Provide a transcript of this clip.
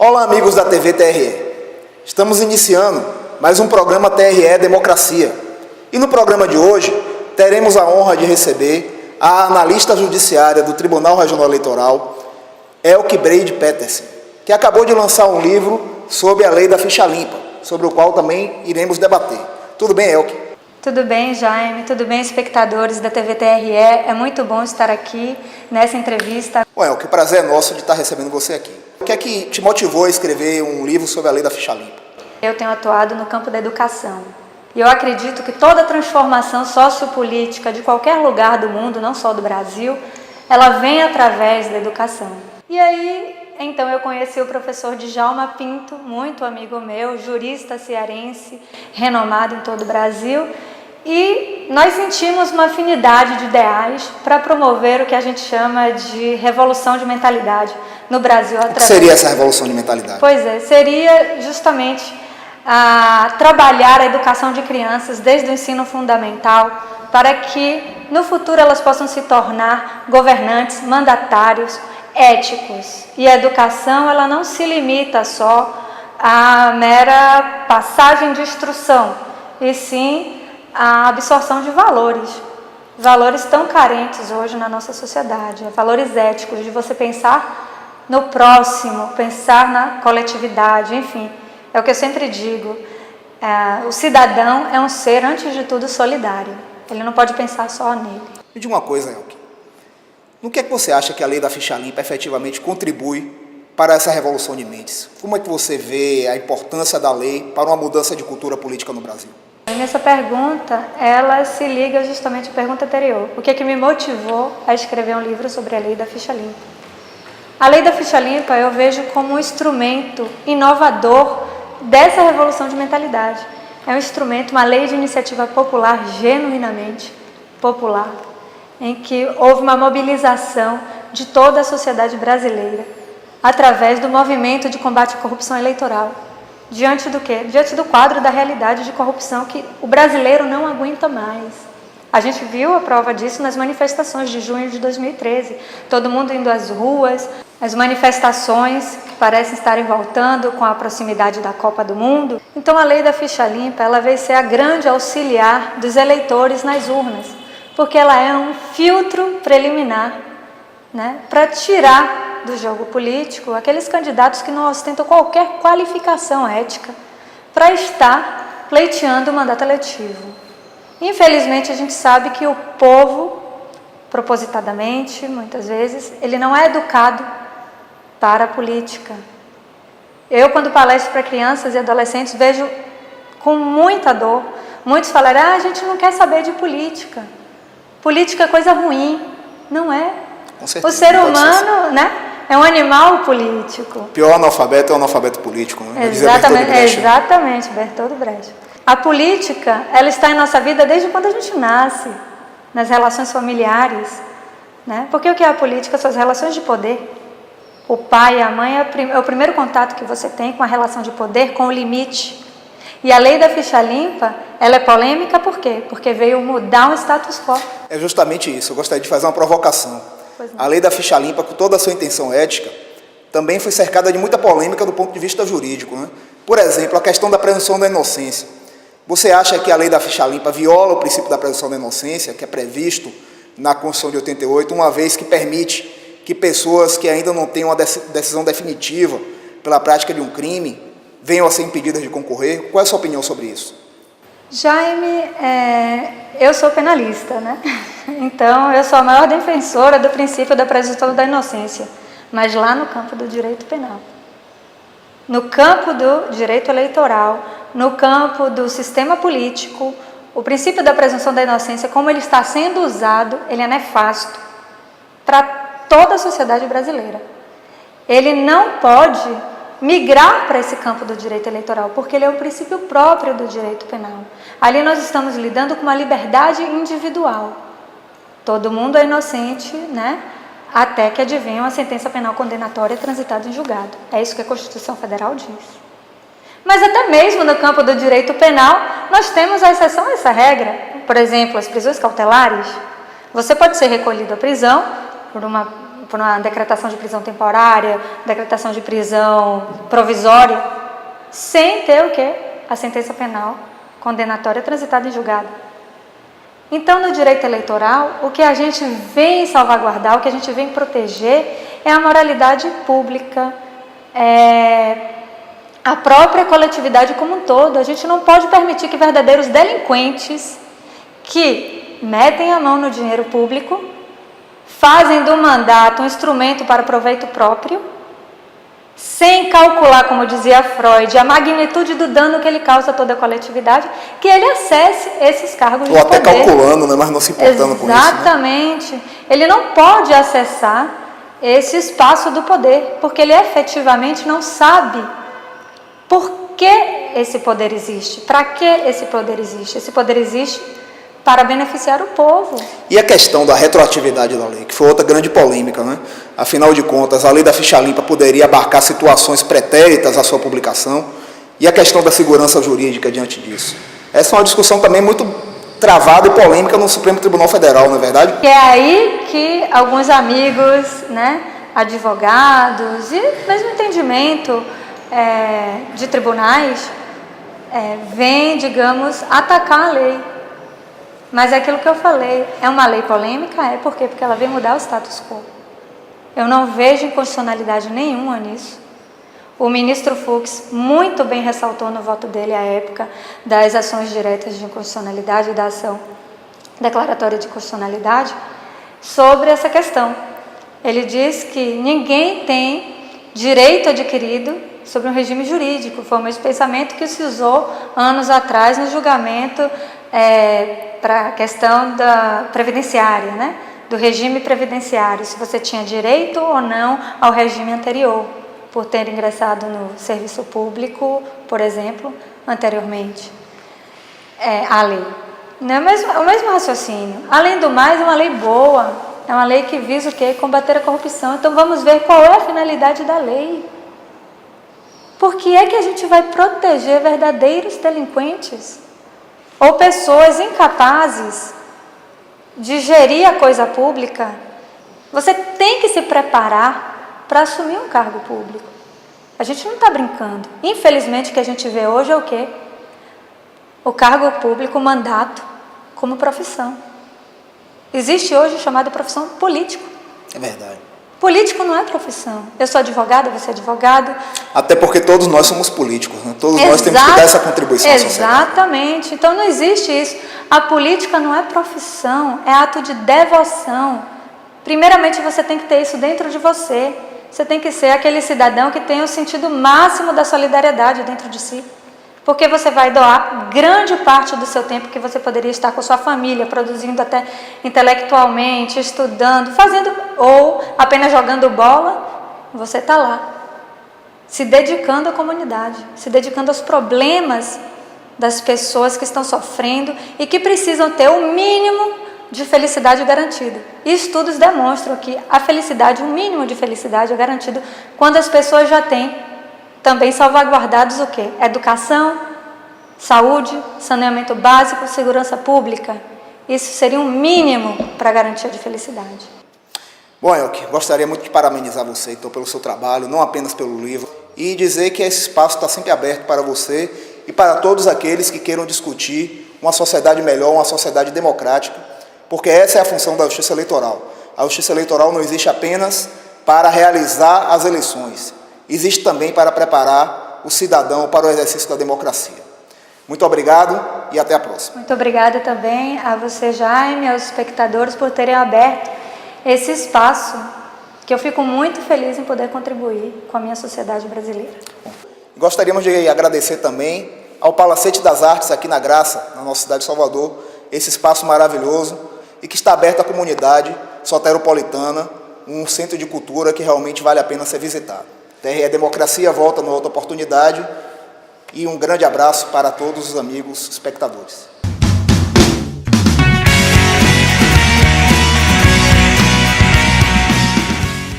Olá, amigos da TV TRE. Estamos iniciando mais um programa TRE Democracia. E no programa de hoje, teremos a honra de receber a analista judiciária do Tribunal Regional Eleitoral, Elke Breide Petersen, que acabou de lançar um livro sobre a lei da ficha limpa, sobre o qual também iremos debater. Tudo bem, Elke? Tudo bem, Jaime. Tudo bem, espectadores da TV TRE. É muito bom estar aqui nessa entrevista. Elke, o prazer é nosso de estar recebendo você aqui. O que é que te motivou a escrever um livro sobre a lei da ficha limpa? Eu tenho atuado no campo da educação. E eu acredito que toda transformação sociopolítica de qualquer lugar do mundo, não só do Brasil, ela vem através da educação. E aí, então, eu conheci o professor Djalma Pinto, muito amigo meu, jurista cearense, renomado em todo o Brasil, e nós sentimos uma afinidade de ideais para promover o que a gente chama de revolução de mentalidade no Brasil. O que seria essa revolução de mentalidade? Pois é, seria justamente trabalhar a educação de crianças desde o ensino fundamental para que no futuro elas possam se tornar governantes, mandatários, éticos. E a educação, ela não se limita só à mera passagem de instrução, e sim a absorção de valores tão carentes hoje na nossa sociedade, valores éticos, de você pensar no próximo, pensar na coletividade, enfim. É o que eu sempre digo, o cidadão é um ser, antes de tudo, solidário. Ele não pode pensar só nele. Me diga uma coisa, Elke. No que é que você acha que a lei da ficha limpa efetivamente contribui para essa revolução de mentes? Como é que você vê a importância da lei para uma mudança de cultura política no Brasil? Nessa pergunta, ela se liga justamente à pergunta anterior. O que é que me motivou a escrever um livro sobre a lei da ficha limpa? A lei da ficha limpa eu vejo como um instrumento inovador dessa revolução de mentalidade. É um instrumento, uma lei de iniciativa popular, genuinamente popular, em que houve uma mobilização de toda a sociedade brasileira através do movimento de combate à corrupção eleitoral. Diante do quê? Diante do quadro da realidade de corrupção que o brasileiro não aguenta mais. A gente viu a prova disso nas manifestações de junho de 2013. Todo mundo indo às ruas, as manifestações que parecem estarem voltando com a proximidade da Copa do Mundo. Então a lei da ficha limpa, ela veio ser a grande auxiliar dos eleitores nas urnas, porque ela é um filtro preliminar, né, para tirar do jogo político aqueles candidatos que não ostentam qualquer qualificação ética para estar pleiteando o mandato eletivo. Infelizmente, a gente sabe que o povo, propositadamente, muitas vezes, ele não é educado para a política. Eu, quando palestro para crianças e adolescentes, vejo com muita dor muitos falarem: a gente não quer saber de política. Política é coisa ruim. Não é. Com certeza, o ser humano, né, é um animal político. O pior analfabeto é o analfabeto político, né? Exatamente, Bertold Brecht. A política, ela está em nossa vida desde quando a gente nasce, nas relações familiares, né? Porque o que é a política? São as relações de poder. O pai e a mãe é o primeiro contato que você tem com a relação de poder, com o limite. E a lei da ficha limpa, ela é polêmica por quê? Porque veio mudar um status quo. É justamente isso. Eu gostaria de fazer uma provocação. A lei da ficha limpa, com toda a sua intenção ética, também foi cercada de muita polêmica do ponto de vista jurídico, né? Por exemplo, a questão da presunção da inocência. Você acha que a lei da ficha limpa viola o princípio da presunção da inocência, que é previsto na Constituição de 88, uma vez que permite que pessoas que ainda não têm uma decisão definitiva pela prática de um crime venham a ser impedidas de concorrer? Qual é a sua opinião sobre isso? Jaime, eu sou penalista, né? Então, eu sou a maior defensora do princípio da presunção da inocência, mas lá no campo do direito penal. No campo do direito eleitoral, no campo do sistema político, o princípio da presunção da inocência, como ele está sendo usado, ele é nefasto para toda a sociedade brasileira. Ele não pode migrar para esse campo do direito eleitoral, porque ele é um princípio próprio do direito penal. Ali nós estamos lidando com uma liberdade individual. Todo mundo é inocente, né? Até que adivinha uma sentença penal condenatória transitada em julgado. É isso que a Constituição Federal diz. Mas até mesmo no campo do direito penal, nós temos a exceção a essa regra. Por exemplo, as prisões cautelares. Você pode ser recolhido à prisão por uma por uma decretação de prisão temporária, decretação de prisão provisória, sem ter o quê? A sentença penal condenatória transitada em julgado. Então, no direito eleitoral, o que a gente vem salvaguardar, o que a gente vem proteger é a moralidade pública, a própria coletividade como um todo. A gente não pode permitir que verdadeiros delinquentes que metem a mão no dinheiro público, fazem do mandato um instrumento para proveito próprio, sem calcular, como dizia Freud, a magnitude do dano que ele causa a toda a coletividade, que ele acesse esses cargos de poder. Ou até calculando, né, mas não se importando com isso. Exatamente. Né? Ele não pode acessar esse espaço do poder, porque ele efetivamente não sabe por que esse poder existe, para que esse poder existe. Esse poder existe para beneficiar o povo. E a questão da retroatividade da lei, que foi outra grande polêmica, né? Afinal de contas, a lei da ficha limpa poderia abarcar situações pretéritas à sua publicação, e a questão da segurança jurídica diante disso. Essa é uma discussão também muito travada e polêmica no Supremo Tribunal Federal, não é verdade? É aí que alguns amigos, né, advogados e mesmo entendimento de tribunais vêm, digamos, atacar a lei. Mas é aquilo que eu falei, é uma lei polêmica? Por quê? Porque ela vem mudar o status quo. Eu não vejo inconstitucionalidade nenhuma nisso. O ministro Fux muito bem ressaltou no voto dele à época das ações diretas de inconstitucionalidade e da ação declaratória de constitucionalidade sobre essa questão. Ele diz que ninguém tem direito adquirido sobre um regime jurídico. Foi o mesmo pensamento que se usou anos atrás no julgamento para a questão da previdenciária, né? Do regime previdenciário, se você tinha direito ou não ao regime anterior, por ter ingressado no serviço público, por exemplo, anteriormente à lei. Não é o mesmo raciocínio. Além do mais, é uma lei boa, é uma lei que visa o quê? Combater a corrupção. Então vamos ver qual é a finalidade da lei. Por que é que a gente vai proteger verdadeiros delinquentes? Ou pessoas incapazes de gerir a coisa pública? Você tem que se preparar para assumir um cargo público. A gente não está brincando. Infelizmente, o que a gente vê hoje é o quê? O cargo público, o mandato, como profissão. Existe hoje o chamado profissão político. É verdade. Político não é profissão. Eu sou advogada, você é advogado. Até porque todos nós somos políticos, né? Todos nós temos que dar essa contribuição à sociedade. Exatamente. Então não existe isso. A política não é profissão, é ato de devoção. Primeiramente você tem que ter isso dentro de você. Você tem que ser aquele cidadão que tem o sentido máximo da solidariedade dentro de si. Porque você vai doar grande parte do seu tempo que você poderia estar com sua família, produzindo até intelectualmente, estudando, fazendo ou apenas jogando bola, você está lá, se dedicando à comunidade, se dedicando aos problemas das pessoas que estão sofrendo e que precisam ter o mínimo de felicidade garantido. E estudos demonstram que a felicidade, o mínimo de felicidade é garantido quando as pessoas já têm também salvaguardados o quê? Educação, saúde, saneamento básico, segurança pública. Isso seria um mínimo para a garantia de felicidade. Bom, Elke, gostaria muito de parabenizar você então, pelo seu trabalho, não apenas pelo livro, e dizer que esse espaço está sempre aberto para você e para todos aqueles que queiram discutir uma sociedade melhor, uma sociedade democrática, porque essa é a função da Justiça Eleitoral. A Justiça Eleitoral não existe apenas para realizar as eleições, existe também para preparar o cidadão para o exercício da democracia. Muito obrigado e até a próxima. Muito obrigada também a você, Jaime, aos espectadores, por terem aberto esse espaço, que eu fico muito feliz em poder contribuir com a minha sociedade brasileira. Gostaríamos de agradecer também ao Palacete das Artes, aqui na Graça, na nossa cidade de Salvador, esse espaço maravilhoso e que está aberto à comunidade soteropolitana, um centro de cultura que realmente vale a pena ser visitado. TRE Democracia volta numa outra oportunidade e um grande abraço para todos os amigos espectadores.